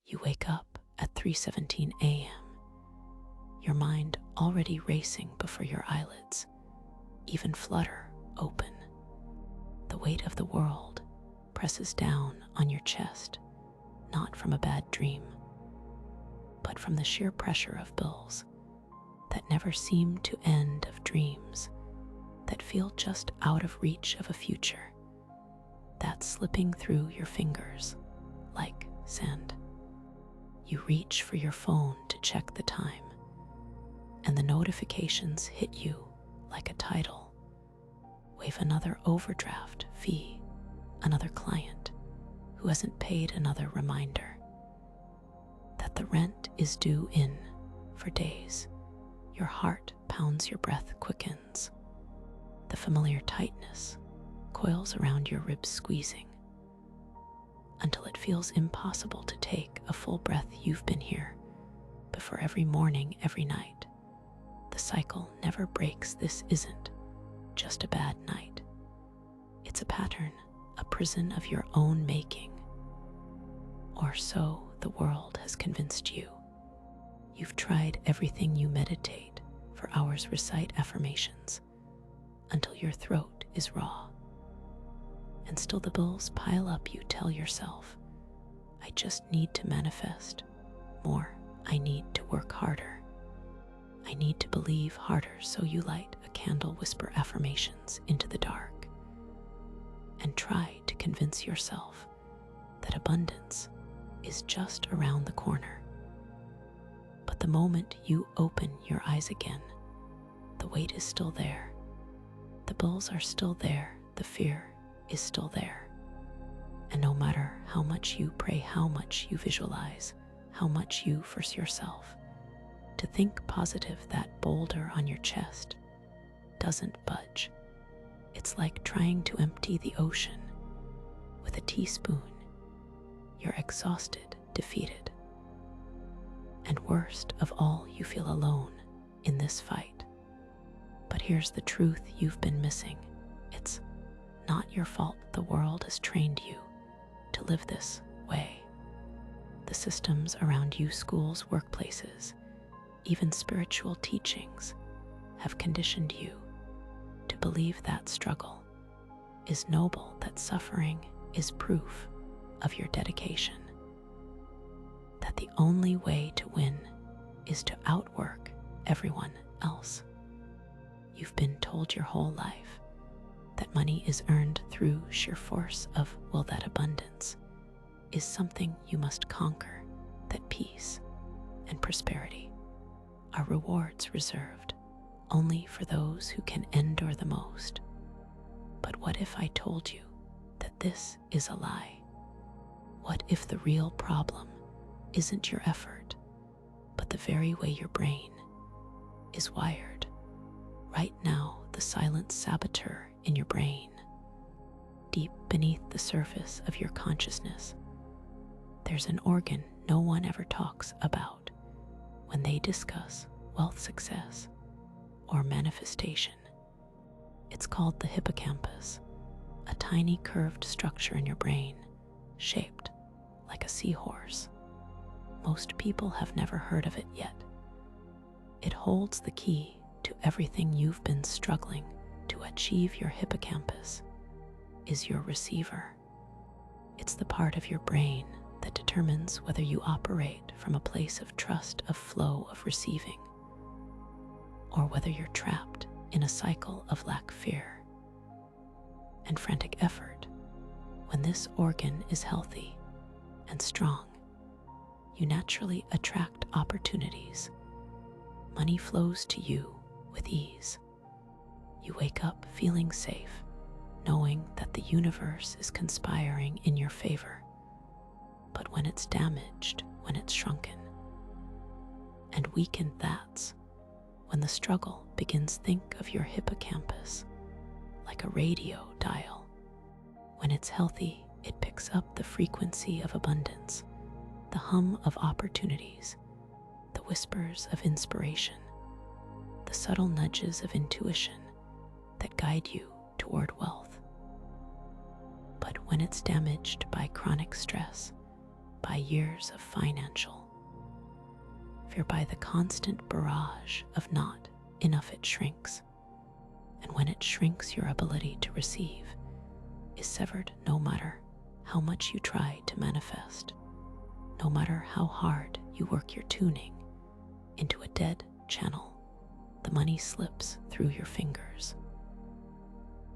You wake up at 3:17 a.m., your mind already racing before your eyelids even flutter open. The weight of the world presses down on your chest, not from a bad dream, but from the sheer pressure of bills that never seem to end, of dreams that feel just out of reach, of a future that's slipping through your fingers like sand. You reach for your phone to check the time, and the notifications hit you like a tidal wave. Another overdraft fee, another client who hasn't paid, another reminder that the rent is due in for days. Your heart pounds, your breath quickens. The familiar tightness coils around your ribs, squeezing until it feels impossible to take a full breath. You've been here before, every morning, every night. The cycle never breaks. This isn't just a bad night. It's a pattern, a prison of your own making. Or so the world has convinced you. You've tried everything. You meditate for hours, recite affirmations until your throat is raw. And still the bills pile up. You tell yourself, I just need to manifest more. I need to work harder. I need to believe harder. So you light a candle, whisper affirmations into the dark, and try to convince yourself that abundance is just around the corner. But the moment you open your eyes again, the weight is still there. The bills are still there. The fear is still there. And no matter how much you pray, how much you visualize, how much you force yourself to think positive, that boulder on your chest doesn't budge. It's like trying to empty the ocean with a teaspoon. You're exhausted, defeated, and worst of all, you feel alone in this fight. But here's the truth you've been missing. It's not your fault. The world has trained you to live this way. The systems around you, schools, workplaces, even spiritual teachings, have conditioned you to believe that struggle is noble, that suffering is proof of your dedication, that the only way to win is to outwork everyone else. You've been told your whole life that money is earned through sheer force of will, that abundance is something you must conquer, that peace and prosperity are rewards reserved only for those who can endure the most. But what if I told you that this is a lie? What if the real problem isn't your effort, but the very way your brain is wired? Right now, the silent saboteur in your brain, deep beneath the surface of your consciousness, there's an organ no one ever talks about when they discuss wealth, success, or manifestation. It's called the hippocampus, a tiny curved structure in your brain shaped like a seahorse. Most people have never heard of it yet. It holds the key to everything you've been struggling to achieve. Your hippocampus is your receiver. It's the part of your brain that determines whether you operate from a place of trust, of flow, of receiving, or whether you're trapped in a cycle of lack, fear, and frantic effort. When this organ is healthy and strong, you naturally attract opportunities. Money flows to you with ease. You wake up feeling safe, knowing that the universe is conspiring in your favor. But when it's damaged, when it's shrunken and weakened, that's when the struggle begins. Think of your hippocampus like a radio dial. When it's healthy, it picks up the frequency of abundance, the hum of opportunities, the whispers of inspiration, the subtle nudges of intuition that guide you toward wealth. But when it's damaged by chronic stress, by years of financial. Fear by the constant barrage of not enough, it shrinks. And when it shrinks, your ability to receive is severed no matter how much you try to manifest, no matter how hard you work your tuning into a dead channel. The money slips through your fingers.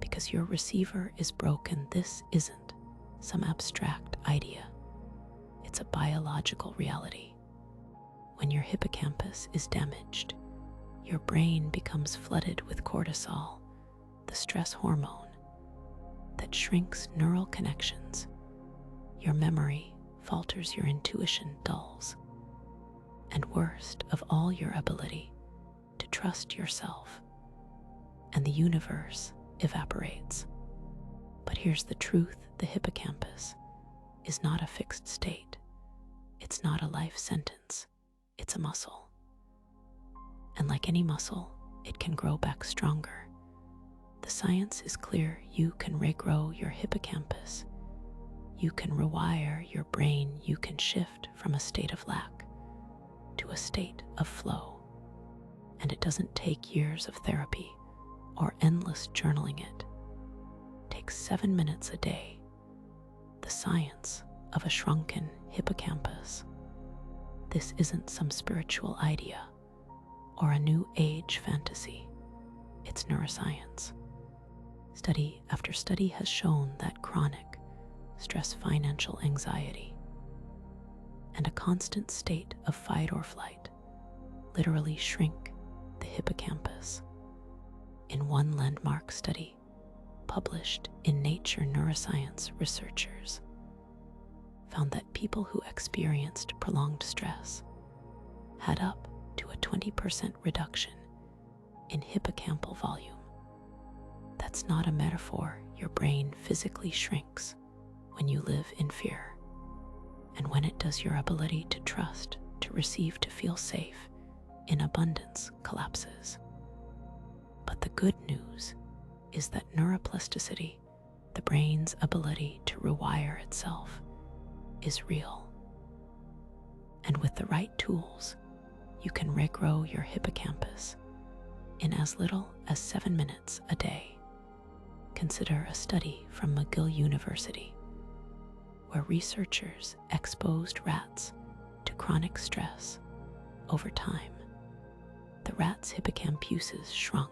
Because your receiver is broken, this isn't some abstract idea. It's a biological reality. When your hippocampus is damaged, your brain becomes flooded with cortisol, the stress hormone that shrinks neural connections. Your memory falters, your intuition dulls, and worst of all, your ability to trust yourself and the universe evaporates. But here's the truth: the hippocampus is not a fixed state. It's not a life sentence. It's a muscle. And like any muscle, it can grow back stronger. The science is clear. You can regrow your hippocampus. You can rewire your brain. You can shift from a state of lack to a state of flow. And it doesn't take years of therapy or endless journaling. It takes 7 minutes a day. The science of a shrunken hippocampus. This isn't some spiritual idea or a new age fantasy. It's neuroscience. Study after study has shown that chronic stress, financial anxiety, and a constant state of fight or flight literally shrink the hippocampus. In one landmark study published in Nature Neuroscience, researchers found that people who experienced prolonged stress had up to a 20% reduction in hippocampal volume. That's not a metaphor. Your brain physically shrinks when you live in fear. And when it does, your ability to trust, to receive, to feel safe in abundance collapses. But the good news is that neuroplasticity, the brain's ability to rewire itself, is real. And with the right tools, you can regrow your hippocampus in as little as 7 minutes a day. Consider a study from McGill University, where researchers exposed rats to chronic stress. Over time, the rats' hippocampuses shrunk,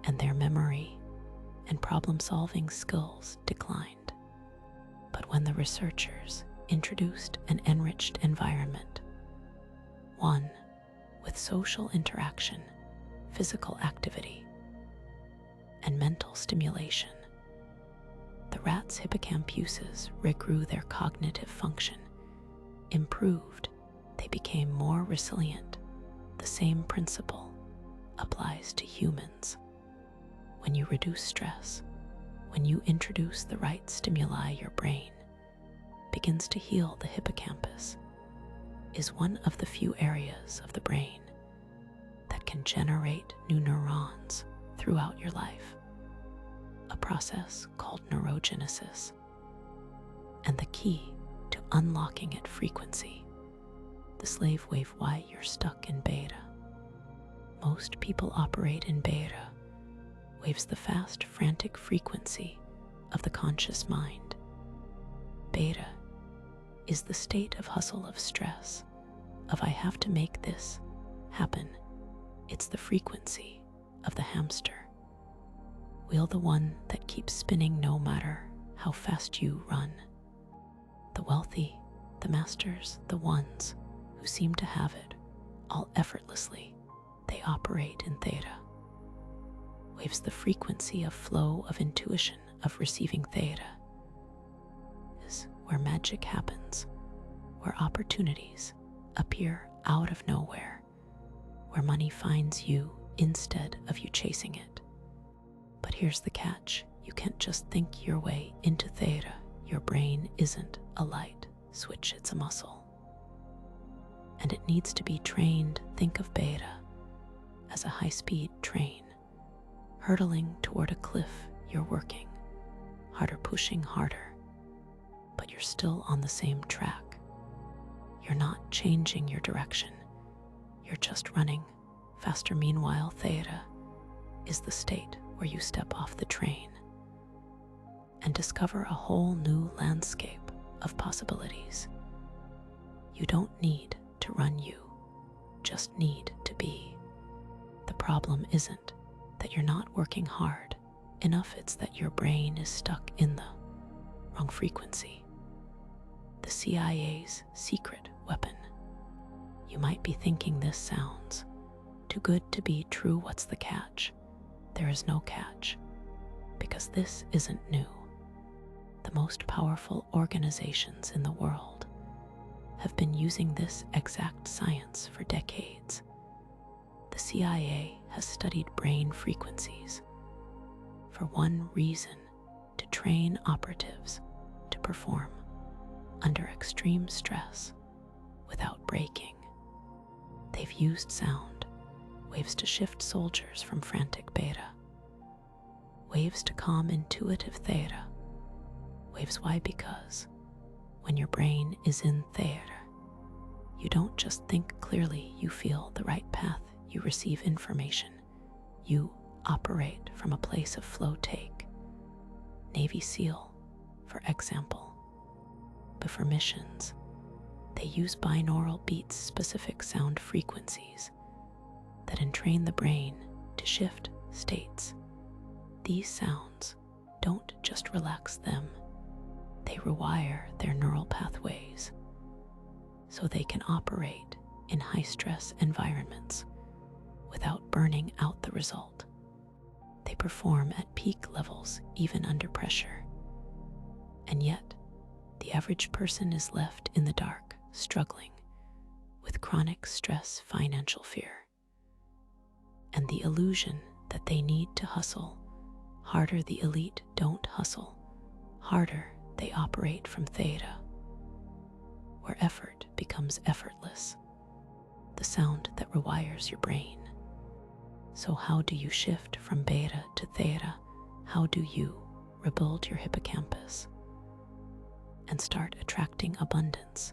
and their memory and problem-solving skills declined. But when the researchers introduced an enriched environment, one with social interaction, physical activity, and mental stimulation, the rats' hippocampuses regrew. Their cognitive function improved. They became more resilient. The same principle applies to humans. When you reduce stress, when you introduce the right stimuli, your brain begins to heal. The hippocampus is one of the few areas of the brain that can generate new neurons throughout your life, a process called neurogenesis. And the key to unlocking it: frequency, the slave wave. Why you're stuck in beta. Most people operate in beta waves, the fast, frantic frequency of the conscious mind. Beta is the state of hustle, of stress, of I have to make this happen. It's the frequency of the hamster wheel, the one that keeps spinning no matter how fast you run. The wealthy, the masters, the ones who seem to have it all effortlessly, they operate in theta waves, the frequency of flow, of intuition, of receiving. Theta is where magic happens, where opportunities appear out of nowhere, where money finds you instead of you chasing it. But here's the catch: you can't just think your way into theta. Your brain isn't a light switch, it's a muscle. And it needs to be trained. Think of beta as a high-speed train hurtling toward a cliff. You're working harder, pushing harder, but you're still on the same track. You're not changing your direction, you're just running faster. Meanwhile, theta is the state where you step off the train and discover a whole new landscape of possibilities. You don't need to run, you just need to be. The problem isn't that you're not working hard enough, it's that your brain is stuck in the wrong frequency. The CIA's secret weapon. You might be thinking, this sounds too good to be true. What's the catch? There is no catch, because this isn't new. The most powerful organizations in the world have been using this exact science for decades. The CIA has studied brain frequencies for one reason: to train operatives to perform under extreme stress without breaking. They've used sound waves to shift soldiers from frantic beta, waves to calm intuitive theta waves. Why? Because when your brain is in theta, you don't just think clearly, you feel the right path, you receive information, you operate from a place of flow. Take Navy SEAL, for example. Before missions, they use binaural beats, specific sound frequencies that entrain the brain to shift states. These sounds don't just relax them, they rewire their neural pathways so they can operate in high-stress environments without burning out. The result: they perform at peak levels even under pressure. And yet, the average person is left in the dark, struggling with chronic stress, financial fear, and the illusion that they need to hustle harder. The elite don't hustle harder, they operate from theta, where effort becomes effortless, the sound that rewires your brain. So how do you shift from beta to theta? How do you rebuild your hippocampus and start attracting abundance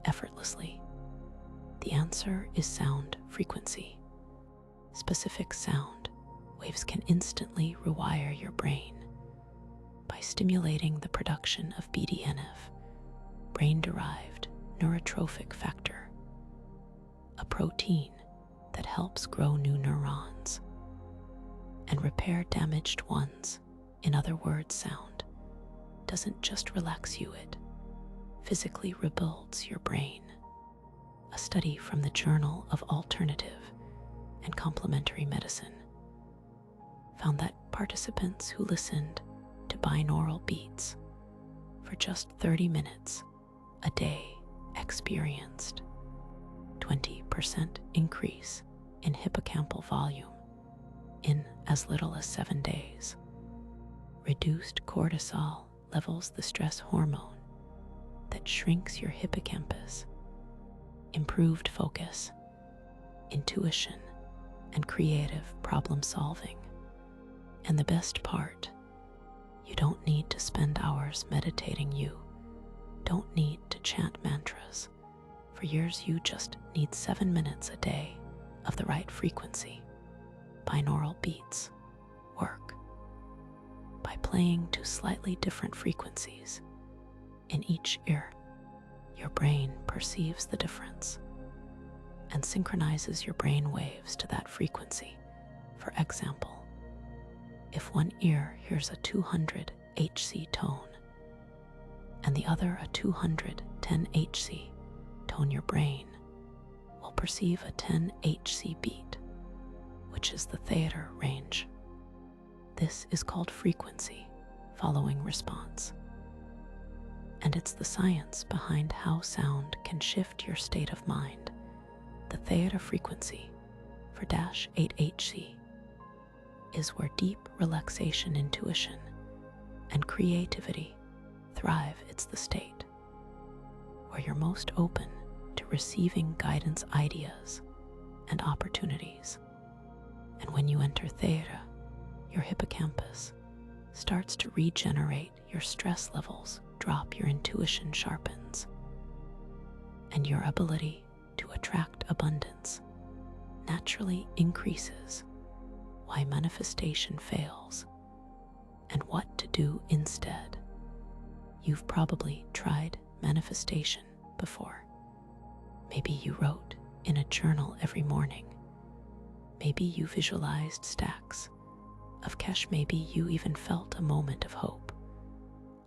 effortlessly? The answer is sound frequency. Specific sound waves can instantly rewire your brain by stimulating the production of BDNF, brain-derived neurotrophic factor, a protein that helps grow new neurons and repair damaged ones. In other words, sound doesn't just relax you, it physically rebuilds your brain. A study from the Journal of Alternative and Complementary Medicine found that participants who listened to binaural beats for just 30 minutes a day experienced 20% increase in hippocampal volume in as little as 7 days, reduced cortisol levels, the stress hormone that shrinks your hippocampus, improved focus, intuition, and creative problem solving. And the best part, you don't need to spend hours meditating, you don't need to chant mantras for years, you just need 7 minutes a day of the right frequency. Binaural beats work by playing to slightly different frequencies in each ear. Your brain perceives the difference and synchronizes your brain waves to that frequency. For example, if one ear hears a 200 Hz tone and the other a 210 Hz tone, your brain will perceive a 10 Hz beat, which is the theta range. This is called frequency following response. And it's the science behind how sound can shift your state of mind. The theta frequency for -8 Hz is where deep relaxation, intuition, and creativity thrive. It's the state where you're most open to receiving guidance, ideas, and opportunities. And when you enter theta, your hippocampus starts to regenerate, your stress levels drop, your intuition sharpens, and your ability to attract abundance naturally increases. Why manifestation fails and what to do instead. You've probably tried manifestation before. Maybe you wrote in a journal every morning. Maybe you visualized stacks of cash. Maybe you even felt a moment of hope,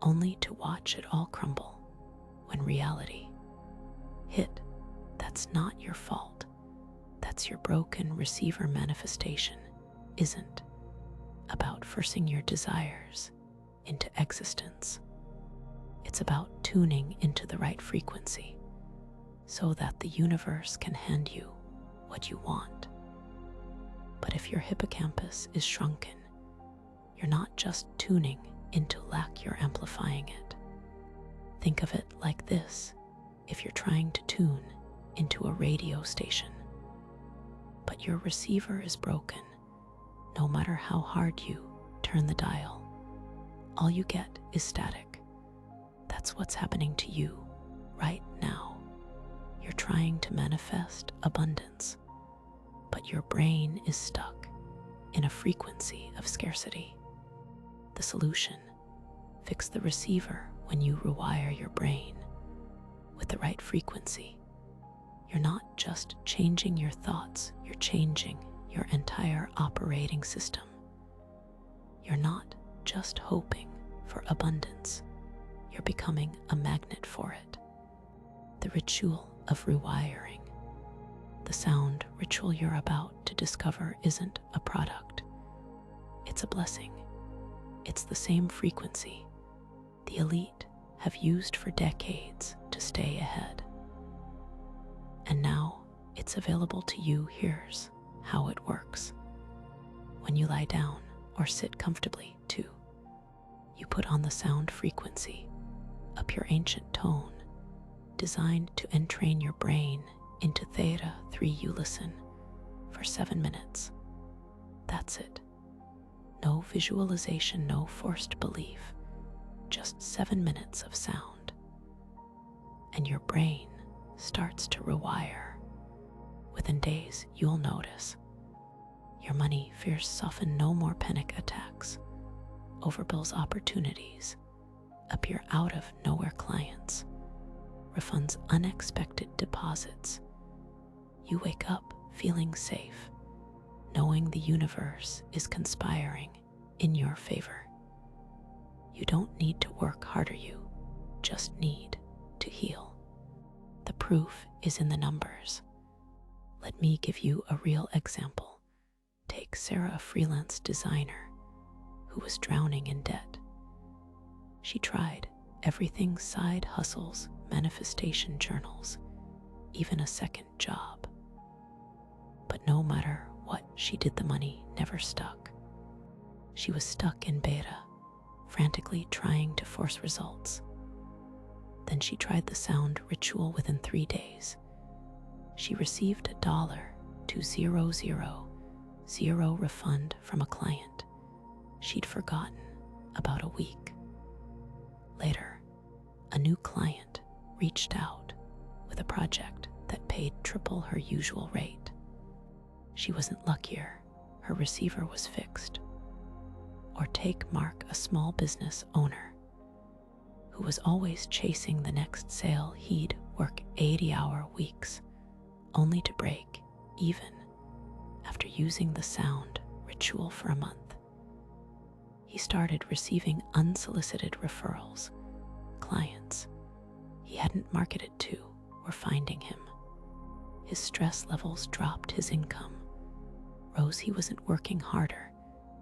only to watch it all crumble when reality hit. That's not your fault. That's your broken receiver. Manifestation isn't about forcing your desires into existence. It's about tuning into the right frequency so that the universe can hand you what you want. But if your hippocampus is shrunken, you're not just tuning into lack, you're amplifying it. Think of it like this: if you're trying to tune into a radio station, but your receiver is broken, no matter how hard you turn the dial, all you get is static. That's what's happening to you right now. You're trying to manifest abundance, but your brain is stuck in a frequency of scarcity. The solution: fix the receiver. When you rewire your brain with the right frequency, you're not just changing your thoughts, you're changing your entire operating system. You're not just hoping for abundance, you're becoming a magnet for it. The ritual of rewiring. The sound ritual you're about to discover isn't a product, it's a blessing. It's the same frequency the elite have used for decades to stay ahead. And now it's available to you. Here's how it works. When you lie down or sit comfortably too, you put on the sound frequency, a pure ancient tone designed to entrain your brain into Theta 3. You listen for 7 minutes. That's it. No visualization, no forced belief, just 7 minutes of sound. And your brain starts to rewire. Within days, you'll notice your money fears soften. No more panic attacks, overbills. Opportunities appear out of nowhere. Clients, refunds, unexpected deposits. You wake up feeling safe, knowing the universe is conspiring in your favor. You don't need to work harder, you just need to heal. The proof is in the numbers. Let me give you a real example. Take Sarah, a freelance designer who was drowning in debt. She tried everything: side hustles, manifestation journals, even a second job. But no matter what she did, the money never stuck. She was stuck in beta, frantically trying to force results. Then she tried the sound ritual. Within 3 days, she received $2,000 refund from a client she'd forgotten about a week. Later, a new client reached out with a project that paid triple her usual rate. She wasn't luckier, her receiver was fixed. Or take Mark, a small business owner who was always chasing the next sale. He'd work 80-hour weeks only to break even after using the sound ritual for a month. He started receiving unsolicited referrals. Clients he hadn't marketed to were finding him. His stress levels dropped, his income rose. He wasn't working harder,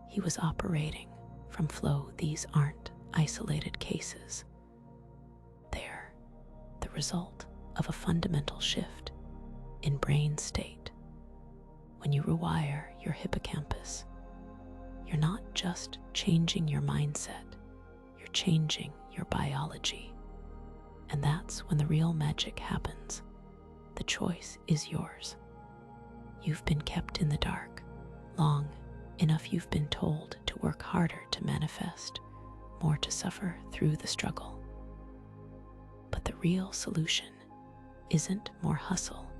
he was operating from flow. These aren't isolated cases. They're the result of a fundamental shift in brain state. When you rewire your hippocampus, you're not just changing your mindset, you're changing your biology. And that's when the real magic happens. The choice is yours. You've been kept in the dark long enough. You've been told to work harder to manifest, more to suffer through the struggle. But the real solution isn't more hustle.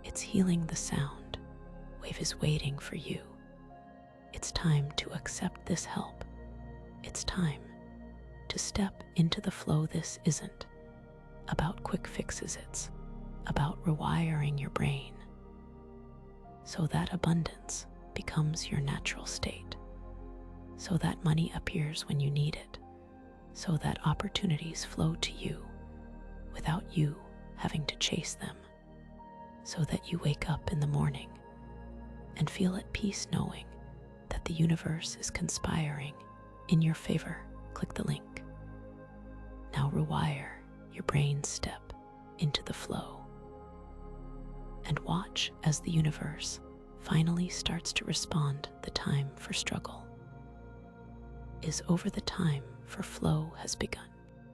It's healing the sound. Wave is waiting for you. It's time to accept this help. It's time to step into the flow. This isn't about quick fixes, it's about rewiring your brain so that abundance becomes your natural state, so that money appears when you need it, so that opportunities flow to you without you having to chase them, so that you wake up in the morning and feel at peace knowing that the universe is conspiring in your favor. Click the link. Now rewire your brain, step into the flow, and watch as the universe finally starts to respond. The time for struggle is over. The time for flow has begun.